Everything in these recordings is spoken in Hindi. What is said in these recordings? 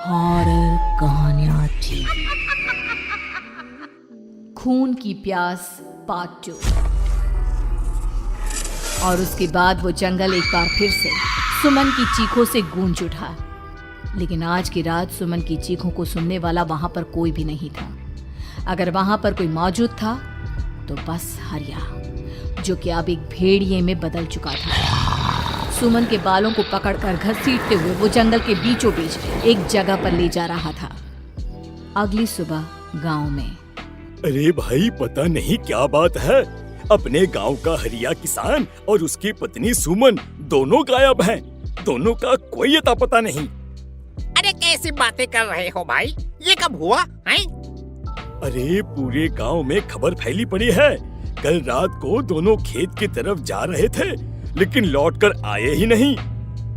हॉरर कहानियां थी। खून की प्यास पार्ट 2। और उसके बाद वो जंगल एक बार फिर से सुमन की चीखों से गूंज उठा। लेकिन आज की रात सुमन की चीखों को सुनने वाला वहां पर कोई भी नहीं था। अगर वहां पर कोई मौजूद था तो बस हरिया, जो कि अब एक भेड़िए में बदल चुका था। सुमन के बालों को पकड़कर घसीटते हुए वो जंगल के बीचों बीच एक जगह पर ले जा रहा था। अगली सुबह गांव में। अरे भाई, पता नहीं क्या बात है, अपने गांव का हरिया किसान और उसकी पत्नी सुमन दोनों गायब हैं। दोनों का कोई अता पता नहीं। अरे कैसी बातें कर रहे हो भाई, ये कब हुआ है? अरे पूरे गांव में खबर फैली पड़ी है। कल रात को दोनों खेत की तरफ जा रहे थे, लेकिन लौटकर आए ही नहीं।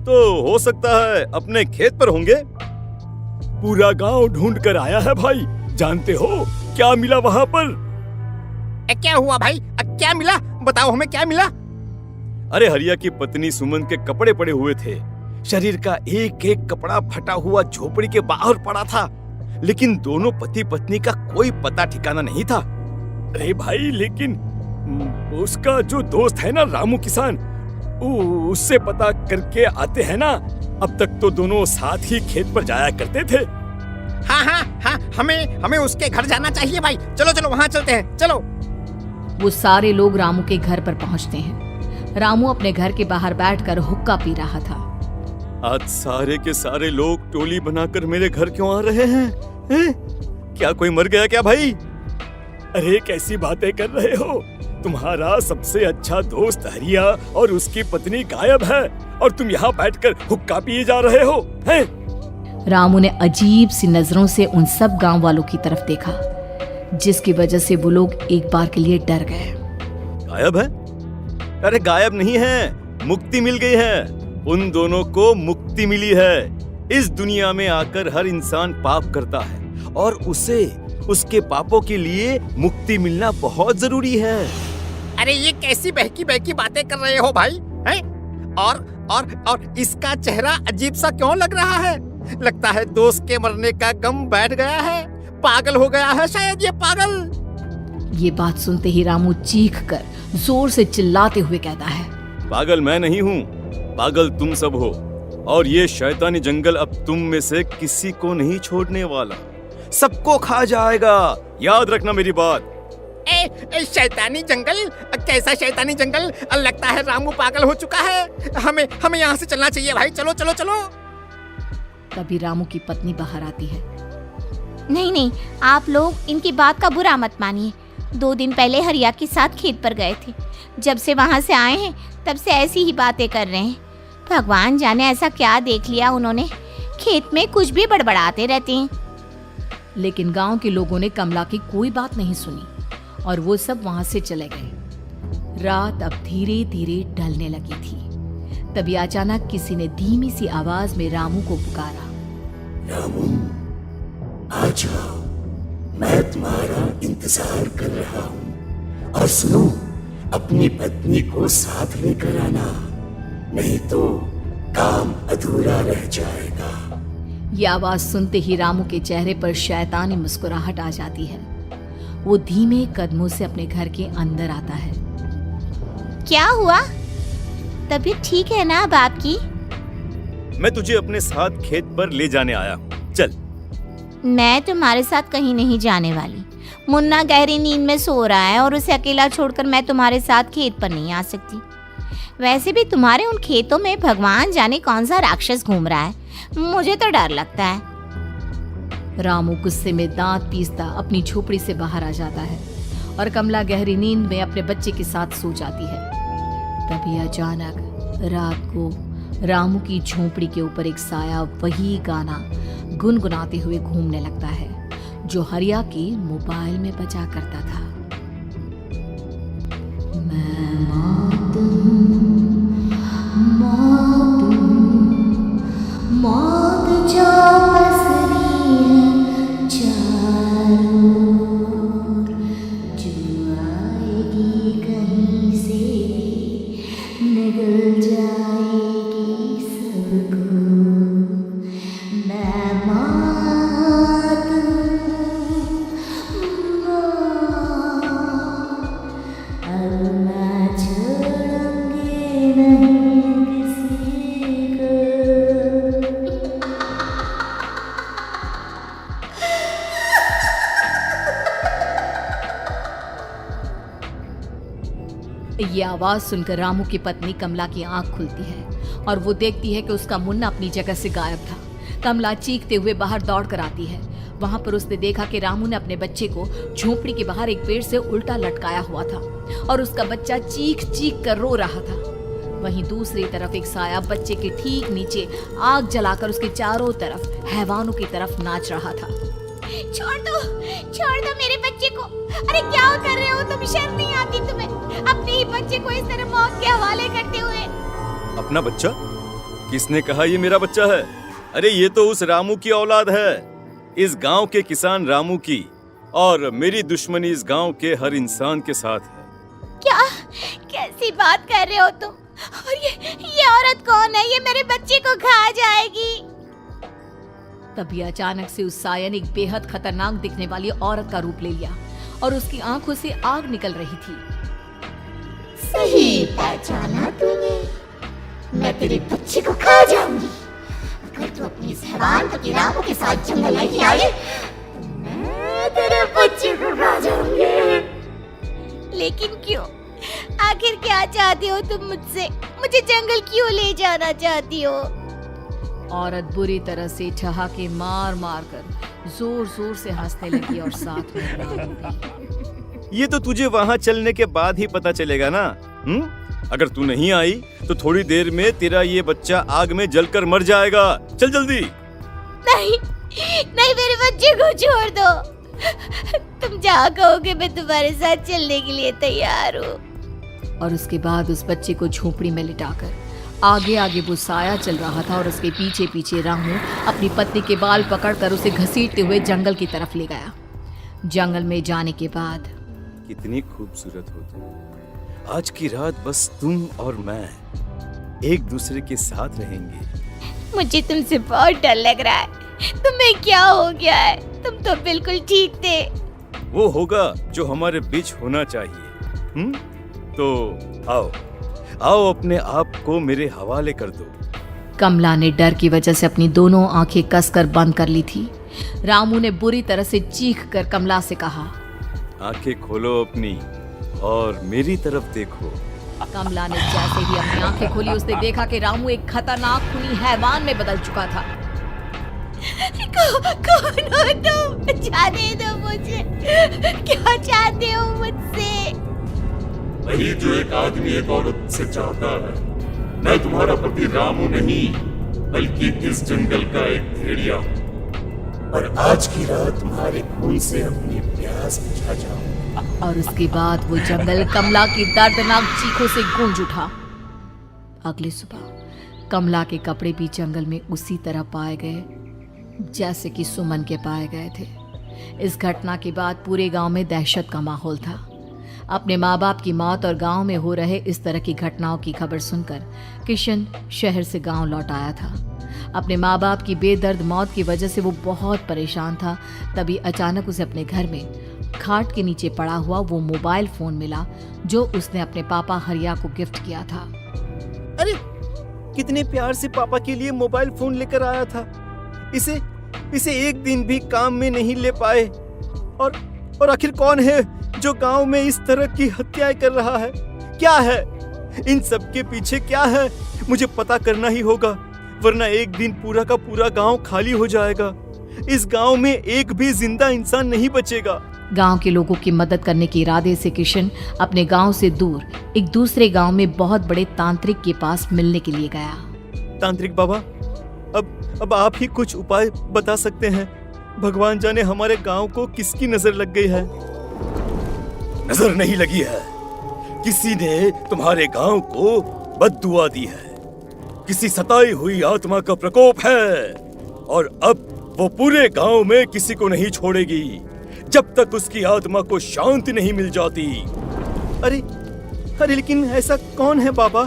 तो हो सकता है अपने खेत पर होंगे। पूरा गांव ढूंढ कर आया है भाई। जानते हो क्या मिला वहाँ पर? क्या हुआ भाई, क्या मिला? बताओ हमें, क्या मिला? अरे हरिया की पत्नी सुमन के कपड़े पड़े हुए थे। शरीर का एक एक कपड़ा फटा हुआ झोपड़ी के बाहर पड़ा था, लेकिन दोनों पति पत्नी का कोई पता ठिकाना नहीं था। अरे भाई, लेकिन उसका जो दोस्त है ना रामू किसान, उससे पता करके आते हैं ना। अब तक तो दोनों साथ ही खेत पर जाया करते थे। हाँ, हमें उसके घर जाना चाहिए भाई। चलो वहाँ चलते हैं, चलो। वो सारे लोग रामू के घर पर पहुंचते हैं। रामू अपने घर के बाहर बैठकर हुक्का पी रहा था। आज सारे के सारे लोग टोली बनाकर मेरे घर क्यों आ रहे हैं? क्या कोई मर गया क्या भाई? अरे कैसी बातें कर रहे हो? तुम्हारा सबसे अच्छा दोस्त हरिया और उसकी पत्नी गायब है और तुम यहाँ बैठकर हुक्का पिए जा रहे हो, हैं? रामू ने अजीब सी नजरों से उन सब गांव वालों की तरफ देखा, जिसकी वजह से वो लोग एक बार के लिए डर गए। गायब है? अरे गायब नहीं है, मुक्ति मिल गई है। उन दोनों को मुक्ति मिली है। इस दुनिया में आकर हर इंसान पाप करता है और उसे उसके पापों के लिए मुक्ति मिलना बहुत जरूरी है। अरे ये कैसी बहकी बातें कर रहे हो भाई, हैं? और इसका चेहरा अजीब सा क्यों लग रहा है? लगता है दोस्त के मरने का गम बैठ गया है। पागल हो गया है शायद ये पागल। ये बात सुनते ही रामू चीख कर जोर से चिल्लाते हुए कहता है, पागल मैं नहीं हूँ, पागल तुम सब हो। और ये शैतानी जंगल अब तुम में से किसी को नहीं छोड़ने वाला, सबको खा जाएगा। याद रखना मेरी बात। शैतानी जंगल? कैसा शैतानी जंगल? लगता है रामू पागल हो चुका है। हमें यहाँ से चलना चाहिए भाई। चलो। तभी रामू की पत्नी बाहर आती है। नहीं, आप लोग इनकी बात का बुरा मत मानिए। 2 दिन पहले हरिया के साथ खेत पर गए थे। जब से वहाँ से आए हैं तब से ऐसी ही बातें कर रहे हैं। भगवान जाने ऐसा क्या देख लिया उन्होंने, खेत में कुछ भी बड़बड़ाते रहते हैं। लेकिन गांव के लोगों ने कमला की कोई बात नहीं सुनी और वो सब वहां से चले गए। रात अब धीरे धीरे ढलने लगी थी। तभी अचानक किसी ने धीमी सी आवाज में रामू को पुकारा। रामू, आ जाओ, मैं तुम्हारा इंतजार कर रहा हूँ। और सुनो, अपनी पत्नी को साथ लेकर आना, नहीं तो काम अधूरा रह जाएगा। ये आवाज सुनते ही रामू के चेहरे पर शैतानी मुस्कुराहट आ जाती है। वो धीमे कदमों से अपने घर के अंदर आता है। क्या हुआ? तबीयत ठीक है ना अब आपकी? मैं तुझे अपने साथ खेत पर ले जाने आया हूँ, चल। मैं तुम्हारे साथ कहीं नहीं जाने वाली। मुन्ना गहरी नींद में सो रहा है और उसे अकेला छोड़कर मैं तुम्हारे साथ खेत पर नहीं आ सकती। वैसे भी तुम्हारे उन खेतों में भगवान जाने कौन सा राक्षस घूम रहा है, मुझे तो डर लगता है। रामू गुस्से में दांत पीसता अपनी झोपड़ी से बाहर आ जाता है और कमला गहरी नींद में अपने बच्चे के साथ सो जाती है। तभी अचानक रात को रामू की झोपड़ी के ऊपर एक साया वही गाना गुनगुनाते हुए घूमने लगता है जो हरिया के मोबाइल में बजा करता था। मैं मौत जो पसरी है चारों ओर, जो आएगी कहीं से निगल जाएगी सबको। मैं ये आवाज सुनकर रामू की पत्नी कमला की आंख खुलती है और वो देखती है कि उसका मुन्ना अपनी जगह से गायब था। कमला चीखते हुए बाहर दौड़ कर आती है। वहां पर उसने देखा कि रामू ने अपने बच्चे को झोपड़ी के बाहर एक पेड़ से उल्टा लटकाया हुआ था और उसका बच्चा चीख चीख कर रो रहा था। वहीं दूसरी तरफ एक साया बच्चे के ठीक नीचे आग जलाकर उसके चारों तरफ हैवानों की तरफ नाच रहा था। छोड़ दो मेरे बच्चे को। अरे क्या कर रहे हो तुम? शर्म नहीं आती तुम्हें अपने ही बच्चे को इस तरह मौत के हवाले करते हुए? अपना बच्चा? किसने कहा ये मेरा बच्चा है? अरे ये तो उस रामू की औलाद है, इस गांव के किसान रामू की, और मेरी दुश्मनी इस गांव के हर इंसान के साथ है। क्या कैसी बात कर रहे हो तुम? और ये औरत कौन है? ये मेरे बच्चे को खा जाएगी। तभी अचानक से उस साया ने एक बेहद खतरनाक दिखने वाली औरत का रूप ले लिया और उसकी आंखों से आग निकल रही थी। सही पहचाना तूने, मैं तेरे बच्चे को खा जाऊंगी। अगर तू अपनी इस हैवान तो रामू के साथ जंगल नहीं आई, मैं तेरे बच्चे को खा जाऊंगी। लेकिन क्यों? आखिर क्या चाहती हो तुम मुझसे? मुझे जंगल क्यों ले जाना चाहती हो? औरत बुरी तरह से ठहाके मार मार कर जोर जोर से हंसने लगी और साथ में रामू भी। ये तो तुझे वहाँ चलने के बाद ही पता चलेगा ना। अगर तू नहीं आई तो थोड़ी देर में तेरा ये बच्चा आग में जलकर मर जाएगा। चल जल्दी। नहीं मेरे बच्चे को छोड़ दो। तुम जहाँ कहोगे मैं तुम्हारे साथ चलने के लिए तैयार हूँ। और उसके बाद उस बच्चे को झोपड़ी में लिटाकर आगे आगे वो साया चल रहा था और उसके पीछे पीछे रामू अपनी पत्नी के बाल पकड़कर उसे घसीटते हुए जंगल की तरफ ले गया। जंगल में जाने के बाद कितनी खूबसूरत हो तुम। आज की रात बस तुम और मैं एक दूसरे के साथ रहेंगे। मुझे तुमसे बहुत डर लग रहा है। तुम्हें क्या हो गया है? तुम तो बिल्कुल ठीक थे। वो होगा जो हमारे बीच होना चाहिए। तो आओ अपने आप को मेरे हवाले कर दो। कमला ने डर की वजह से अपनी दोनों आंखें कसकर बंद कर ली थी। रामू ने बुरी तरह से चीख कर कमला से कहा, आंखें खोलो अपनी और मेरी तरफ देखो। कमला ने जैसे ही अपनी आंखें खोली उसने देखा कि रामू एक खतरनाक खूनी हैवान में बदल चुका था। कौन हो तुम? जाने दो मुझे। क्या चाहते हो मुझसे? वही जो एक आदमी एक औरत से चाहता है। मैं तुम्हारा पति रामू नहीं, बल्कि इस जंगल का एक भेड़िया हूँ, और आज की रात तुम्हारे खून से अपनी प्यास बुझा जाऊं। और उसके बाद वो जंगल कमला की दर्दनाक चीखों से गूंज उठा। अगली सुबह कमला के कपड़े भी जंगल में उसी तरह पाए गए जैसे कि सुमन के पाए गए थे। इस घटना के बाद पूरे गांव में दहशत का माहौल था। अपने माँ बाप की मौत और गांव में हो रहे इस तरह की घटनाओं की खबर सुनकर किशन शहर से गांव लौट आया था। अपने माँ बाप की बेदर्द मौत की वजह से वो बहुत परेशान था। तभी अचानक उसे अपने घर में खाट के नीचे पड़ा हुआ वो मोबाइल फोन मिला जो उसने अपने पापा हरिया को गिफ्ट किया था। अरे कितने प्यार से पापा के लिए मोबाइल फोन लेकर आया था। इसे एक दिन भी काम में नहीं ले पाए। और आखिर कौन है जो गांव में इस तरह की हत्याएं कर रहा है? क्या है इन सब के पीछे? क्या है? मुझे पता करना ही होगा, वरना एक दिन पूरा का पूरा गांव खाली हो जाएगा। इस गांव में एक भी जिंदा इंसान नहीं बचेगा। गांव के लोगों की मदद करने के इरादे से किशन अपने गांव से दूर एक दूसरे गांव में बहुत बड़े तांत्रिक के पास मिलने के लिए गया। तांत्रिक बाबा, अब आप ही कुछ उपाय बता सकते हैं। भगवान जाने हमारे गांव को किसकी नजर लग गई है। नजर नहीं लगी है, किसी ने तुम्हारे गांव को बद्दुआ दी है। किसी सताई हुई आत्मा का प्रकोप है और अब वो पूरे गांव में किसी को नहीं छोड़ेगी जब तक उसकी आत्मा को शांति नहीं मिल जाती। अरे लेकिन ऐसा कौन है बाबा?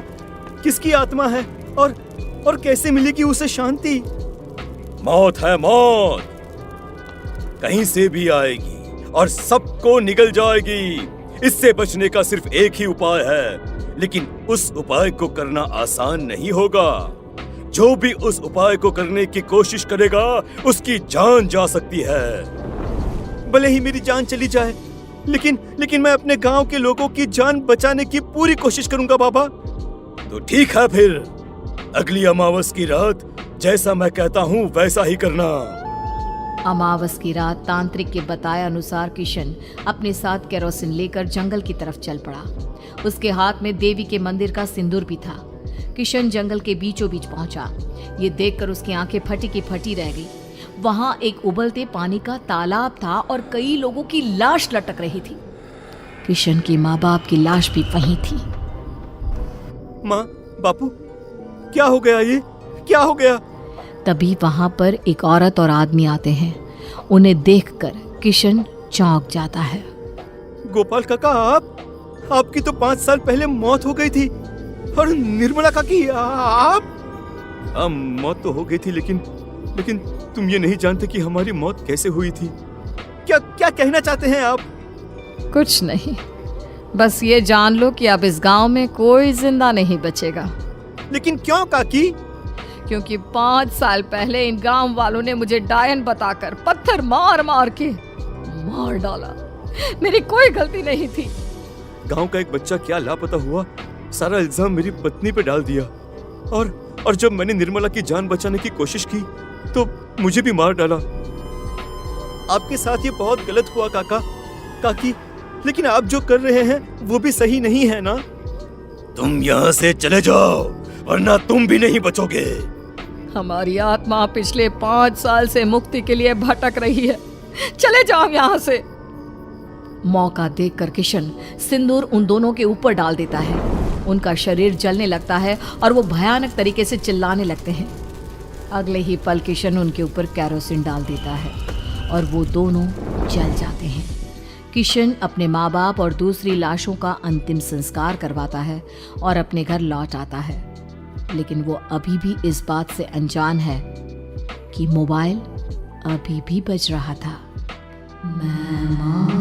किसकी आत्मा है और कैसे मिलेगी उसे शांति? मौत है मौत, कहीं से भी आएगी और सबको निगल जाएगी। इससे बचने का सिर्फ एक ही उपाय है, लेकिन उस उपाय को करना आसान नहीं होगा। जो भी उस उपाय को करने की कोशिश करेगा उसकी जान जा सकती है। भले ही मेरी जान चली जाए, लेकिन मैं अपने गांव के लोगों की जान बचाने की पूरी कोशिश करूंगा बाबा। तो ठीक है, फिर अगली अमावस की रात जैसा मैं कहता हूँ वैसा ही करना। अमावस की रात तांत्रिक के बताए अनुसार किशन अपने साथ केरोसिन लेकर जंगल की तरफ चल पड़ा। उसके हाथ में देवी के मंदिर का सिंदूर भी था। किशन जंगल के बीचों बीच पहुंचा। ये देखकर उसकी आंखें फटी की फटी रह गई। वहां एक उबलते पानी का तालाब था और कई लोगों की लाश लटक रही थी। किशन की माँ बाप की लाश भी वहीं थी। माँ, बापू, क्या हो गया? ये क्या हो गया? तभी वहां पर एक औरत और आदमी आते हैं। उन्हें देखकर किशन चौंक जाता है। गोपाल काका, आपकी तो 5 साल पहले मौत हो गई थी। और निर्मला काकी, आप? मौत तो हो गई थी, लेकिन तुम ये नहीं जानते कि हमारी मौत कैसे हुई थी। क्या कहना चाहते हैं आप? कुछ नहीं, बस ये जान लो कि अब इस गांव में कोई जिंदा नहीं बचेगा। लेकिन क्यों काकी? क्योंकि 5 साल पहले इन गांव वालों ने मुझे डायन बताकर पत्थर मार मार के मार डाला। मेरी कोई गलती नहीं थी। गांव का एक बच्चा क्या लापता हुआ, सारा इल्जाम मेरी पत्नी पे डाल दिया। और जब मैंने निर्मला की जान बचाने की कोशिश की तो मुझे भी मार डाला। आपके साथ ये बहुत गलत हुआ काकी, लेकिन आप जो कर रहे हैं वो भी सही नहीं है ना? तुम यहाँ से चले जाओ वरना तुम भी नहीं बचोगे। हमारी आत्मा पिछले 5 साल से मुक्ति के लिए भटक रही है। चले जाओ यहाँ से। मौका देखकर किशन सिंदूर उन दोनों के ऊपर डाल देता है। उनका शरीर जलने लगता है और वो भयानक तरीके से चिल्लाने लगते हैं। अगले ही पल किशन उनके ऊपर केरोसिन डाल देता है और वो दोनों जल जाते हैं। किशन अपने माँ बाप और दूसरी लाशों का अंतिम संस्कार करवाता है और अपने घर लौट आता है। लेकिन वो अभी भी इस बात से अनजान है कि मोबाइल अभी भी बज रहा था। मैं